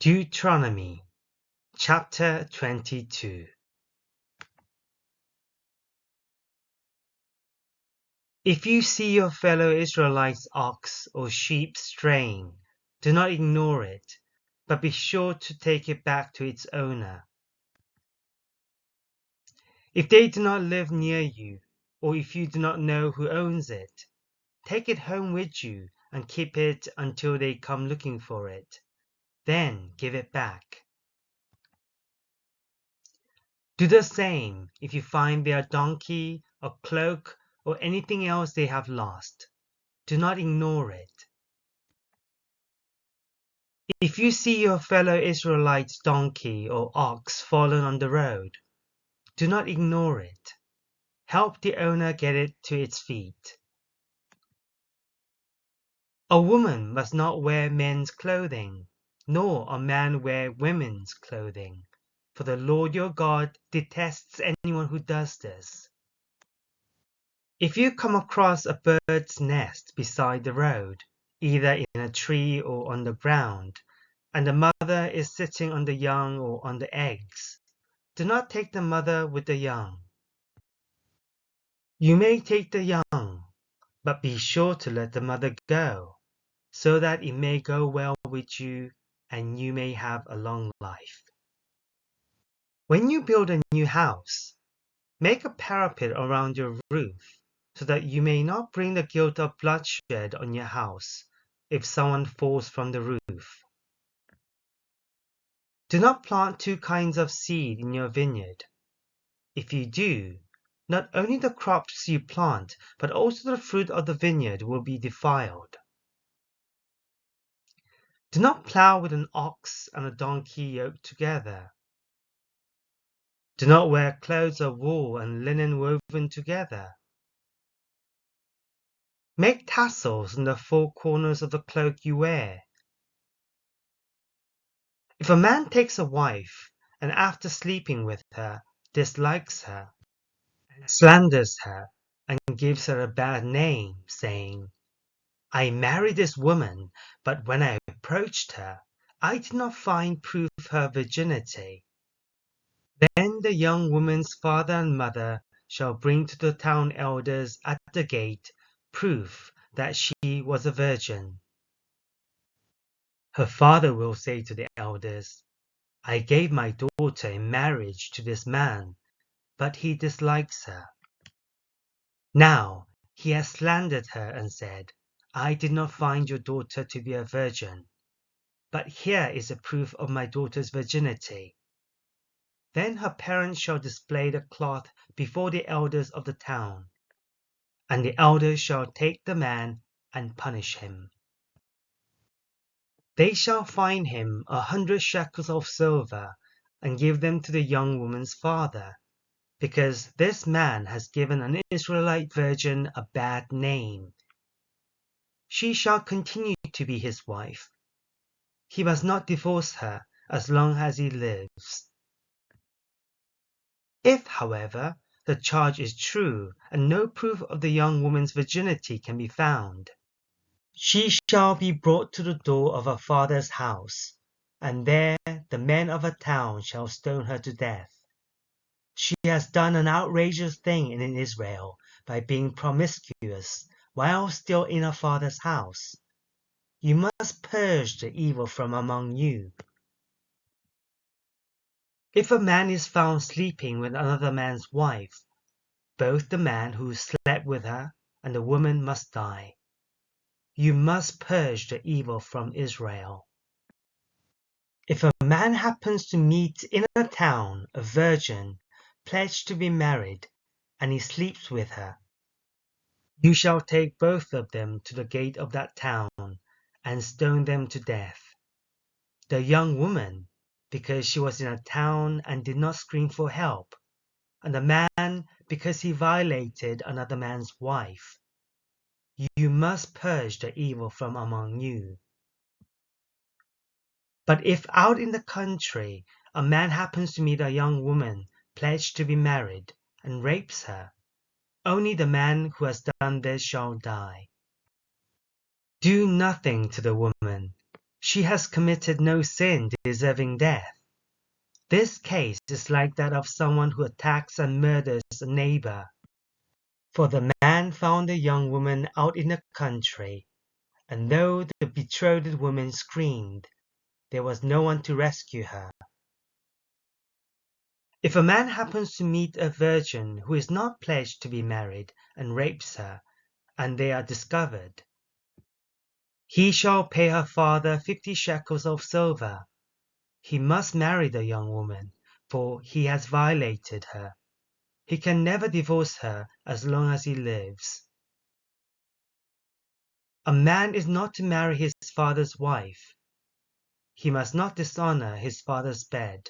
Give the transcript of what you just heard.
Deuteronomy chapter 22. If you see your fellow Israelites' ox or sheep straying, do not ignore it, but be sure to take it back to its owner. If they do not live near you, or if you do not know who owns it, take it home with you and keep it until they come looking for it. Then give it back. Do the same if you find their donkey, a cloak, or anything else they have lost. Do not ignore it. If you see your fellow Israelite's donkey or ox fallen on the road, do not ignore it. Help the owner get it to its feet. A woman must not wear men's clothing, nor a man wear women's clothing, for the Lord your God detests anyone who does this. If you come across a bird's nest beside the road, either in a tree or on the ground, and the mother is sitting on the young or on the eggs, do not take the mother with the young. You may take the young, but be sure to let the mother go, so that it may go well with you and you may have a long life. When you build a new house, make a parapet around your roof, so that you may not bring the guilt of bloodshed on your house if someone falls from the roof. Do not plant two kinds of seed in your vineyard. If you do, not only the crops you plant, but also the fruit of the vineyard will be defiled. Do not plow with an ox and a donkey yoked together. Do not wear clothes of wool and linen woven together. Make tassels in the four corners of the cloak you wear. If a man takes a wife and after sleeping with her dislikes her, and slanders her, and gives her a bad name, saying, I married this woman, but when I approached her, I did not find proof of her virginity. Then the young woman's father and mother shall bring to the town elders at the gate proof that she was a virgin. Her father will say to the elders, I gave my daughter in marriage to this man, but he dislikes her. Now he has slandered her and said, I did not find your daughter to be a virgin, but here is a proof of my daughter's virginity. Then her parents shall display the cloth before the elders of the town, and the elders shall take the man and punish him. They shall fine him 100 shekels of silver and give them to the young woman's father, because this man has given an Israelite virgin a bad name. She shall continue to be his wife. He must not divorce her as long as he lives. If, however, the charge is true and no proof of the young woman's virginity can be found, she shall be brought to the door of her father's house, and there the men of her town shall stone her to death. She has done an outrageous thing in Israel by being promiscuous while still in her father's house. You must purge the evil from among you. If a man is found sleeping with another man's wife, both the man who slept with her and the woman must die. You must purge the evil from Israel. If a man happens to meet in a town a virgin pledged to be married, and he sleeps with her, you shall take both of them to the gate of that town and stone them to death. The young woman, because she was in a town and did not scream for help, and the man, because he violated another man's wife. You must purge the evil from among you. But if out in the country a man happens to meet a young woman pledged to be married and rapes her, only the man who has done this shall die. Do nothing to the woman, She has committed no sin deserving death. This case is like that of someone who attacks and murders a neighbor. For the man found the young woman out in the country, and though the betrothed woman screamed, there was no one to rescue her. If a man happens to meet a virgin who is not pledged to be married and rapes her, and they are discovered, he shall pay her father 50 shekels of silver. He must marry the young woman, for he has violated her. He can never divorce her as long as he lives. A man is not to marry his father's wife. He must not dishonor his father's bed.